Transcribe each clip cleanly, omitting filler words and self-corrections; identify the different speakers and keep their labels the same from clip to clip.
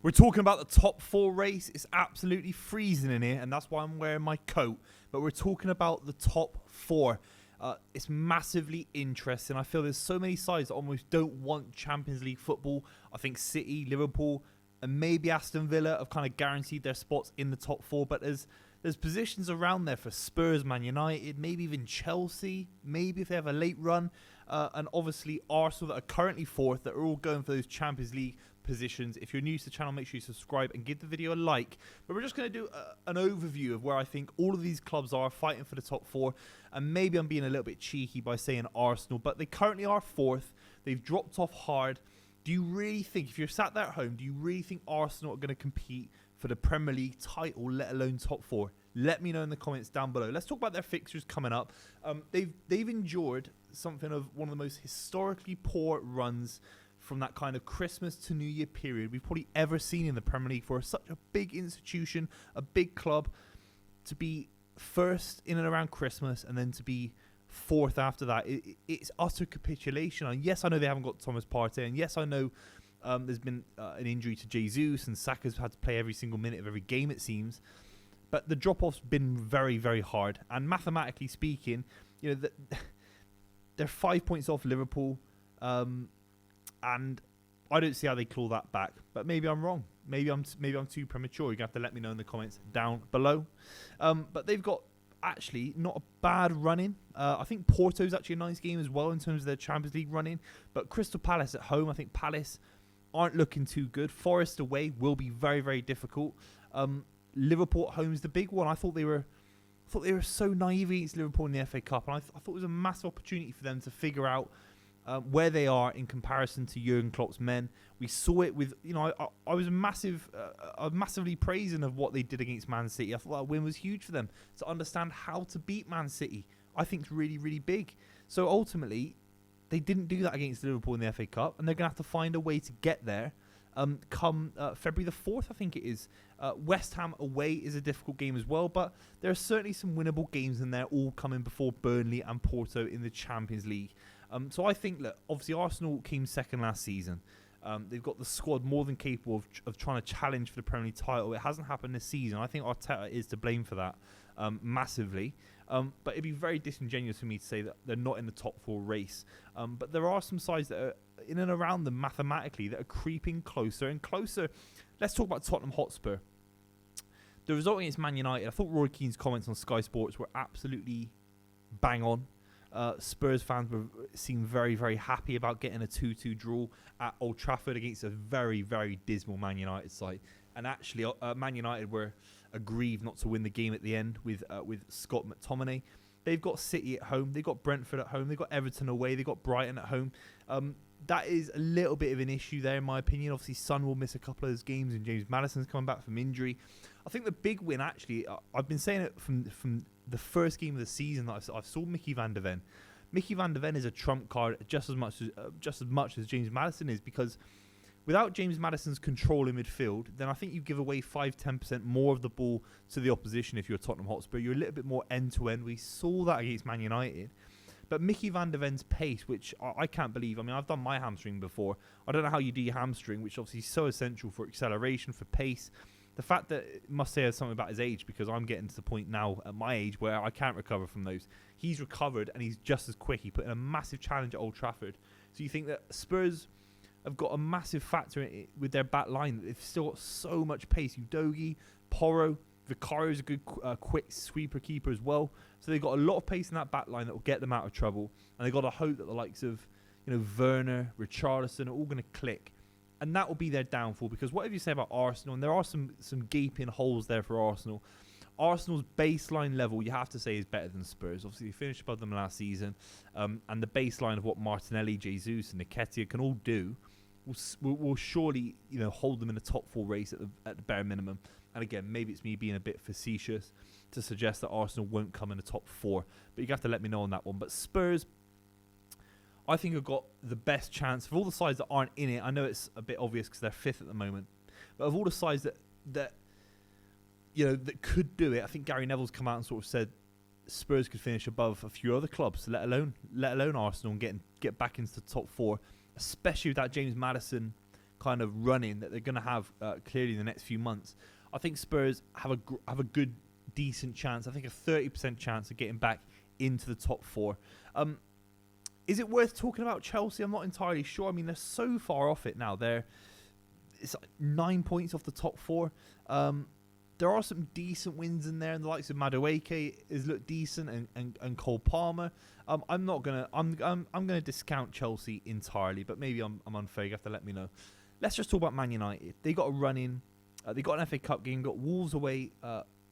Speaker 1: We're talking about the top 4 race. It's absolutely freezing in here, and that's why I'm wearing my coat. But we're talking about the top 4. It's massively interesting. I feel there's so many sides that almost don't want Champions League football. I think City, Liverpool, and maybe Aston Villa have kind of guaranteed their spots in the top 4. But there's positions around there for Spurs, Man United, maybe even Chelsea, maybe if they have a late run. And obviously Arsenal that are currently 4th, that are all going for those Champions League positions. If you're new to the channel, make sure you subscribe and give the video a like. But we're just going to do an overview of where I think all of these clubs are fighting for the top 4. And maybe I'm being a little bit cheeky by saying Arsenal, but they currently are 4th. They've dropped off hard. Do you really think, if you're sat there at home, do you really think Arsenal are going to compete for the Premier League title, let alone top 4? Let me know in the comments down below. Let's talk about their fixtures coming up. They've endured something of one of the most historically poor runs from that kind of Christmas to New Year period we've probably ever seen in the Premier League for such a big institution, a big club, to be first in and around Christmas and then to be 4th after that. It's utter capitulation. And yes, I know they haven't got Thomas Partey, and yes, I know there's been an injury to Jesus, and Saka's had to play every single minute of every game, it seems. But the drop-off's been very, very hard. And mathematically speaking, you know, they're 5 points off Liverpool. And I don't see how they claw that back. But maybe I'm wrong. Maybe I'm too premature. You're going to have to let me know in the comments down below. But they've got actually not a bad run-in. I think Porto's actually a nice game as well in terms of their Champions League run-in. But Crystal Palace at home, I think Palace aren't looking too good. Forest away will be very, very difficult. Liverpool at home is the big one. I thought they were so naive against Liverpool in the FA Cup, and I thought it was a massive opportunity for them to figure out where they are in comparison to Jurgen Klopp's men. We saw it with, you know, I was massively praising of what they did against Man City. I thought that win was huge for them to understand how to beat Man City. I think it's really, really big. So ultimately, they didn't do that against Liverpool in the FA Cup, and they're going to have to find a way to get there. Come February the 4th, I think it is. West Ham away is a difficult game as well, but there are certainly some winnable games in there, all coming before Burnley and Porto in the Champions League. So I think, look, obviously Arsenal came second last season. They've got the squad more than capable of trying to challenge for the Premier League title. It hasn't happened this season. I think Arteta is to blame for that massively. But it'd be very disingenuous for me to say that they're not in the top 4 race. But there are some sides that are in and around them mathematically that are creeping closer and closer. Let's talk about Tottenham Hotspur. The result against Man United, I thought Roy Keane's comments on Sky Sports were absolutely bang on. Spurs fans seemed very, very happy about getting a 2-2 draw at Old Trafford against a very, very dismal Man United side. And actually, Man United were aggrieved not to win the game at the end with Scott McTominay. They've got City at home. They've got Brentford at home. They've got Everton away. They've got Brighton at home. That is a little bit of an issue there, in my opinion. Obviously, Son will miss a couple of those games, and James Maddison's coming back from injury. I think the big win, actually, I've been saying it from the first game of the season that I've saw Mickey van der Ven. Mickey van der Ven is a trump card just as much as James Maddison is, because without James Maddison's control in midfield, then I think you give away 5-10% more of the ball to the opposition if you're Tottenham Hotspur. You're a little bit more end-to-end. We saw that against Man United. But Mickey van der Ven's pace, which I can't believe. I mean, I've done my hamstring before. I don't know how you do your hamstring, which obviously is so essential for acceleration, for pace. The fact that it must say something about his age, because I'm getting to the point now at my age where I can't recover from those. He's recovered and he's just as quick. He put in a massive challenge at Old Trafford. So you think that Spurs have got a massive factor with their back line. They've still got so much pace. Udogie, Porro, Vicario's a good quick sweeper keeper as well. So they've got a lot of pace in that back line that will get them out of trouble. And they've got to hope that the likes of, you know, Werner, Richarlison are all going to click. And that will be their downfall, because whatever you say about Arsenal, and there are some gaping holes there for Arsenal, Arsenal's baseline level, you have to say, is better than Spurs. Obviously, they finished above them last season. And the baseline of what Martinelli, Jesus, and Nketiah can all do will surely, you know, hold them in the top 4 race at the bare minimum. And again, maybe it's me being a bit facetious to suggest that Arsenal won't come in the top 4. But you have to let me know on that one. But Spurs, I think, have got the best chance of all the sides that aren't in it. I know it's a bit obvious because they're 5th at the moment. But of all the sides that you know, that could do it, I think Gary Neville's come out and sort of said Spurs could finish above a few other clubs, let alone Arsenal, and get back into the top 4, especially with that James Maddison kind of run-in that they're going to have clearly in the next few months, I think Spurs have a good, decent chance. I think a 30% chance of getting back into the top 4. Is it worth talking about Chelsea? I'm not entirely sure. I mean, they're so far off it now. It's like 9 points off the top 4. There are some decent wins in there, and the likes of Madueke has looked decent, and Cole Palmer. I'm gonna discount Chelsea entirely, but maybe I'm unfair. You have to let me know. Let's just talk about Man United. They got a run in. They got an FA Cup game. Got Wolves away,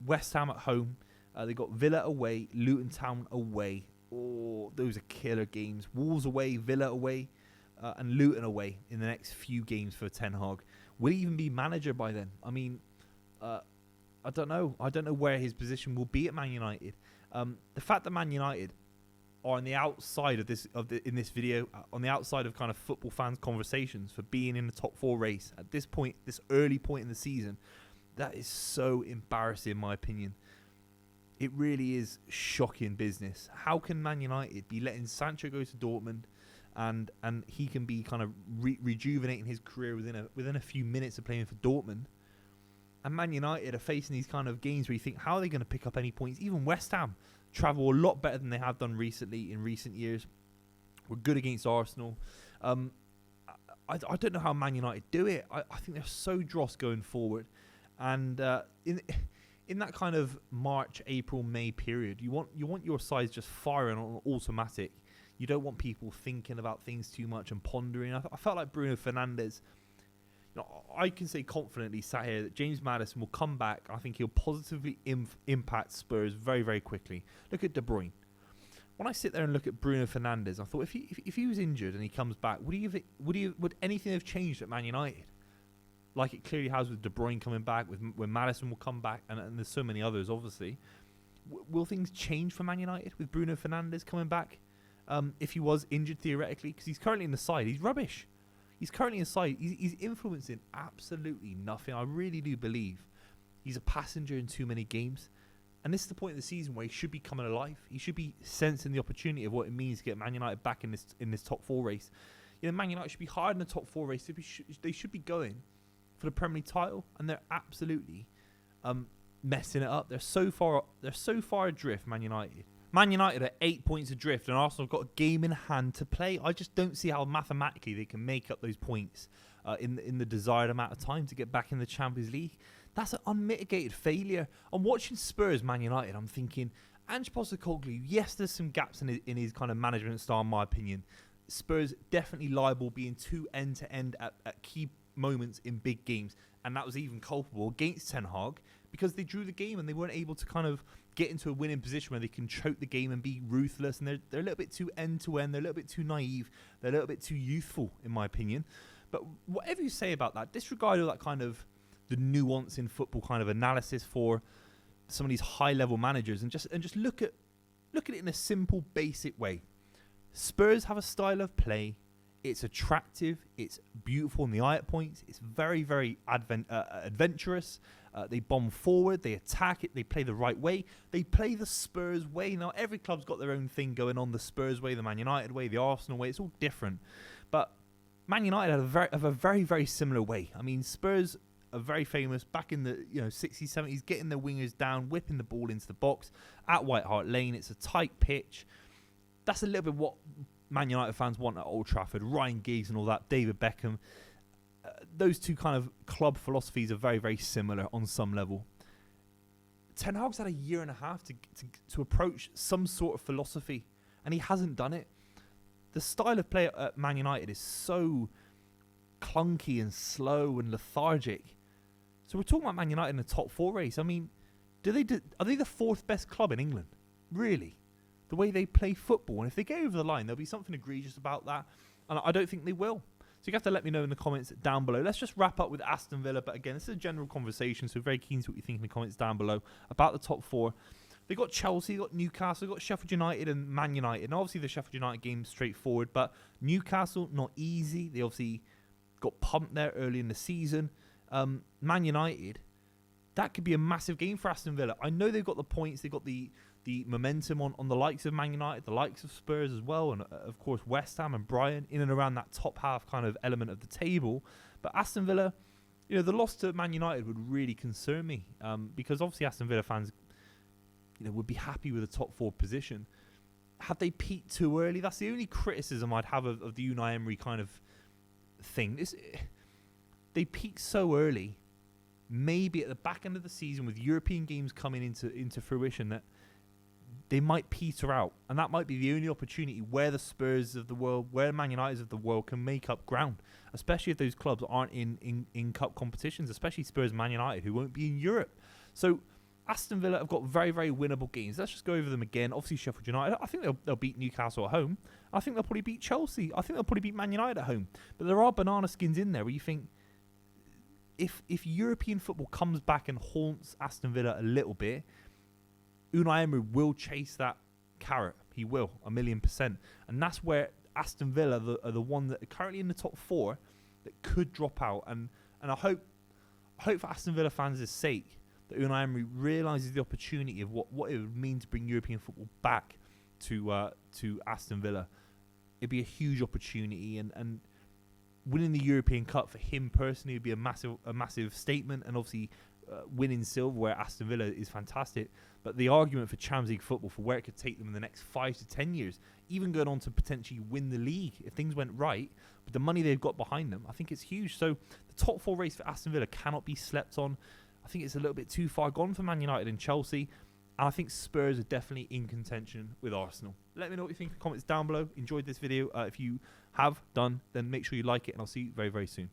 Speaker 1: West Ham at home. They got Villa away, Luton Town away. Oh, those are killer games. Wolves away, Villa away, and Luton away in the next few games for Ten Hag. Will he even be manager by then? I mean, I don't know. I don't know where his position will be at Man United. The fact that Man United are on the outside of this in this video, on the outside of kind of football fans' conversations for being in the top 4 race at this point, this early point in the season, that is so embarrassing in my opinion. It really is shocking business. How can Man United be letting Sancho go to Dortmund, and he can be kind of rejuvenating his career within a few minutes of playing for Dortmund? And Man United are facing these kind of games where you think, how are they going to pick up any points? Even West Ham travel a lot better than they have done recently in recent years. We're good against Arsenal. I don't know how Man United do it. I think they're so dross going forward. And in that kind of March, April, May period, you want your sides just firing on automatic. You don't want people thinking about things too much and pondering. I felt like Bruno Fernandes. I can say confidently sat here that James Maddison will come back. I think he'll positively impact Spurs very, very quickly. Look at De Bruyne. When I sit there and look at Bruno Fernandes, I thought if he was injured and he comes back, would anything have changed at Man United? Like it clearly has with De Bruyne coming back, when Maddison will come back, and there's so many others, obviously. Will things change for Man United with Bruno Fernandes coming back? If he was injured theoretically, because he's currently in the side, he's rubbish. He's currently inside. He's influencing absolutely nothing. I really do believe he's a passenger in too many games. And this is the point of the season where he should be coming alive. He should be sensing the opportunity of what it means to get Man United back in this top 4 race. Man United should be hard in the top 4 race. They should be going for the Premier League title, and they're absolutely messing it up. They're so far adrift, Man United. Man United are 8 points adrift, and Arsenal have got a game in hand to play. I just don't see how mathematically they can make up those points in the desired amount of time to get back in the Champions League. That's an unmitigated failure. I'm watching Spurs Man United. I'm thinking, Ange Postecoglou, yes, there's some gaps in his kind of management style, in my opinion. Spurs definitely liable being too end-to-end at key moments in big games, and that was even culpable against Ten Hag because they drew the game and they weren't able to kind of get into a winning position where they can choke the game and be ruthless, and they're a little bit too end-to-end, they're a little bit too naive, they're a little bit too youthful, in my opinion. But whatever you say about that, disregard all that kind of the nuance in football kind of analysis for some of these high-level managers, and just look at it in a simple, basic way. Spurs have a style of play. It's attractive. It's beautiful in the eye at points. It's very, very adventurous. They bomb forward. They attack it. They play the right way. They play the Spurs way. Now, every club's got their own thing going on. The Spurs way, the Man United way, the Arsenal way. It's all different. But Man United have a very, very similar way. I mean, Spurs are very famous back in the 60s, 70s, getting their wingers down, whipping the ball into the box at White Hart Lane. It's a tight pitch. That's a little bit what Man United fans want at Old Trafford. Ryan Giggs and all that, David Beckham. Those two kind of club philosophies are very, very similar on some level. Ten Hag's had a year and a half to approach some sort of philosophy, and he hasn't done it. The style of play at Man United is so clunky and slow and lethargic. So we're talking about Man United in the top 4 race. I mean, are they the 4th best club in England? Really? The way they play football, and if they get over the line, there'll be something egregious about that, and I don't think they will. So you have to let me know in the comments down below. Let's just wrap up with Aston Villa, but again, this is a general conversation, so very keen to what you think in the comments down below about the top 4. They got Chelsea, they got Newcastle, they got Sheffield United and Man United, and obviously the Sheffield United game straightforward, but Newcastle not easy. They obviously got pumped there early in the season. Man United, that could be a massive game for Aston Villa. I know they've got the points, they've got the momentum on the likes of Man United, the likes of Spurs as well, and of course West Ham and Brighton in and around that top half kind of element of the table. But Aston Villa, you know, the loss to Man United would really concern me, because obviously Aston Villa fans, you know, would be happy with a top 4 position. Had they peaked too early? That's the only criticism I'd have of the Unai Emery kind of thing. They peaked so early. Maybe at the back end of the season, with European games coming into fruition, that they might peter out, and that might be the only opportunity where the Spurs of the world, where Man United of the world can make up ground, especially if those clubs aren't in cup competitions, especially Spurs and Man United, who won't be in Europe. So Aston Villa have got very, very winnable games. Let's just go over them again. Obviously, Sheffield United, I think they'll beat Newcastle at home. I think they'll probably beat Chelsea. I think they'll probably beat Man United at home. But there are banana skins in there where you think, if European football comes back and haunts Aston Villa a little bit, Unai Emery will chase that carrot. He will, 1,000,000%. And that's where Aston Villa are the one that are currently in the top 4 that could drop out. And I hope for Aston Villa fans' sake that Unai Emery realises the opportunity of what it would mean to bring European football back to Aston Villa. It'd be a huge opportunity, and winning the European Cup for him personally would be a massive statement. And obviously, winning silverware at Aston Villa is fantastic. But the argument for Champions League football, for where it could take them in the next 5 to 10 years, even going on to potentially win the league if things went right, with the money they've got behind them, I think it's huge. So the top 4 race for Aston Villa cannot be slept on. I think it's a little bit too far gone for Man United and Chelsea. And I think Spurs are definitely in contention with Arsenal. Let me know what you think in the comments down below. Enjoyed this video. If you have done, then make sure you like it, and I'll see you very, very soon.